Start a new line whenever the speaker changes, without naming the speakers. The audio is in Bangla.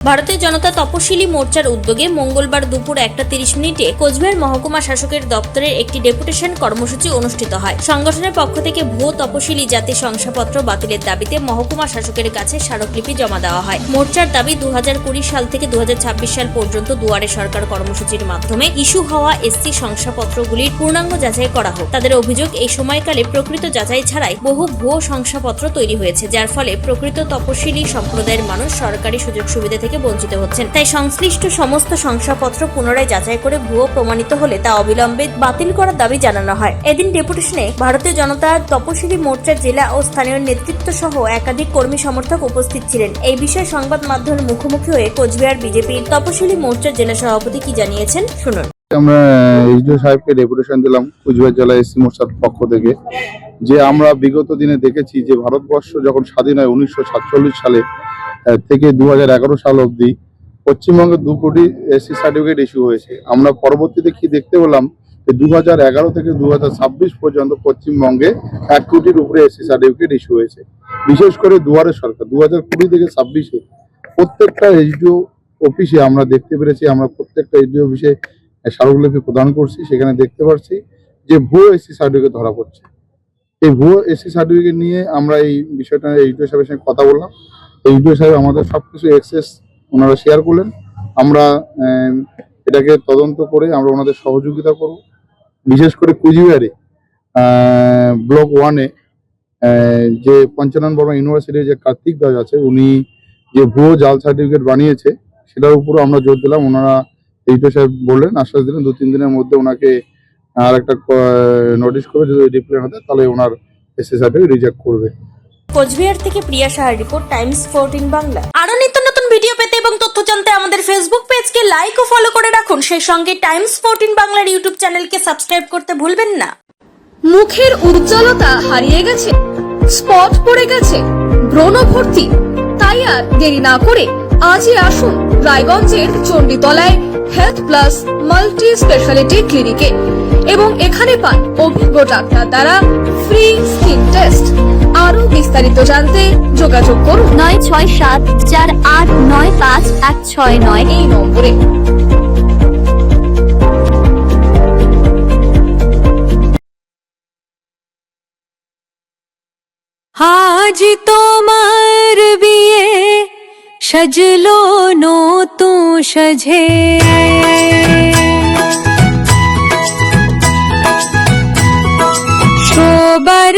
ভারতীয় জনতা তপশিলি মোর্চার উদ্যোগে মঙ্গলবার দুপুর 1:30 কোচবিহার মহকুমা শাসকের দপ্তরের একটি ডেপুটেশন কর্মসূচি অনুষ্ঠিত হয়। সংগঠনের পক্ষ থেকে ভুয়ো তপশিলি জাতি শংসাপত্র বাতিলের দাবিতে মহকুমা শাসকের কাছে স্মারকলিপি জমা দেওয়া হয়। মোর্চার দাবি 2020 সাল থেকে 2026 সাল পর্যন্ত দুয়ারে সরকার কর্মসূচির মাধ্যমে ইস্যু হওয়া এসসি শংসাপত্রগুলির পূর্ণাঙ্গ যাচাই করা হোক। তাদের অভিযোগ, এই সময়কালে প্রকৃত যাচাই ছাড়াই বহু ভুয়ো শংসাপত্র তৈরি হয়েছে, যার ফলে প্রকৃত তপশিলি সম্প্রদায়ের মানুষ সরকারি সুযোগ সুবিধা থেকে বঞ্চিত হচ্ছেন। তাই সংশ্লিষ্ট সমস্ত শংসাপত্র পুনরায় যাচাই করে ভুয়ো প্রমাণিত হলে তা অবিলম্বে বাতিল করার দাবি জানানো হয়। এদিন ডেপুটেশনে ভারতীয় জনতা তপশিলি মোর্চার জেলা ও স্থানীয় নেতৃত্ব সহ একাধিক কর্মী সমর্থক উপস্থিত ছিলেন। এই বিষয়ে সংবাদ মাধ্যমের মুখোমুখি হয়ে কোচবিহার বিজেপি তপশিলি মোর্চার জেলা সভাপতি কি জানিয়েছেন শুনুন।
আমরা এইচডিও সাহেবকে ডেপুটেশন দিলাম কোচবিহার জেলা এসসি মোর্চার পক্ষ থেকে, যে আমরা বিগত দিনে দেখেছি যে ভারতবর্ষ যখন স্বাধীন হয় 1947 সালে থেকে 2011 সাল অবধি পশ্চিমবঙ্গে 2 কোটি এসসি সার্টিফিকেট ইস্যু হয়েছে। আমরা পরবর্তীতে কি দেখতে পেলাম যে 2011 থেকে 2026 পর্যন্ত পশ্চিমবঙ্গে 1 কোটির উপরে এসসি সার্টিফিকেট ইস্যু হয়েছে। বিশেষ করে দুয়ারে সরকার 2020 থেকে 26-এ প্রত্যেকটা এইচডিও অফিসে আমরা দেখতে পেরেছি, আমরা প্রত্যেকটা এইচডিও অফিসে স্মারকলিপি প্রদান করছি। সেখানে দেখতে পাচ্ছি যে ভুয়ো এসসি সার্টিফিকেট ধরা পড়ছে। এই ভুয়ো এসসি সার্টিফিকেট নিয়ে আমরা এই বিষয়টা এইচডিও সাহেবের সঙ্গে কথা বললাম। এইচডিও সাহেব আমাদের সবকিছু এক্সেস ওনারা শেয়ার করলেন। আমরা এটাকে তদন্ত করে আমরা ওনাদের সহযোগিতা করব। বিশেষ করে কুচবিহারে ব্লক 1-এ যে পঞ্চানন বর্মা ইউনিভার্সিটির যে কার্তিক দাস আছে, উনি যে ভুয়ো জাল সার্টিফিকেট বানিয়েছে সেটার উপরও আমরা জোর দিলাম। ওনারা এইচডিও সাহেব বললেন, আশ্বাস দিলেন 2-3 দিনের মধ্যে ওনাকে আর একটা নোটিশ করবে, যদি রিপ্লাই না দেয় তাহলে ওনার এসসি সার্টিফিকেট রিজেক্ট করবে।
কোচবিহার থেকে প্রিয়া সাহার রিপোর্ট, টাইমস 14 বাংলা। আরো নিত্য নতুন ভিডিও পেতে এবং তথ্য জানতে আমাদের ফেসবুক পেজকে লাইক ও ফলো করে রাখুন। সেই সঙ্গে টাইমস 14 বাংলার ইউটিউব চ্যানেলকে সাবস্ক্রাইব করতে ভুলবেন না।
মুখের উজ্জ্বলতা হারিয়ে গেছে, স্পট পড়ে গেছে, ব্রণ ভর্তি, তাই আর দেরি না করে আজই আসুন রায়গঞ্জের চণ্ডীতলায় হেলথ প্লাস মাল্টি স্পেশালিটি ক্লিনিকে এবং এখানে পান অভিজ্ঞ ডাক্তার দ্বারা ফ্রি স্কিন টেস্ট। আরো বিস্তারিত জানতে যোগাযোগ করুন 9674895169 এই নম্বরে।
আজ তোমার বিয়ে সাজলো নতুন সাজে, সবার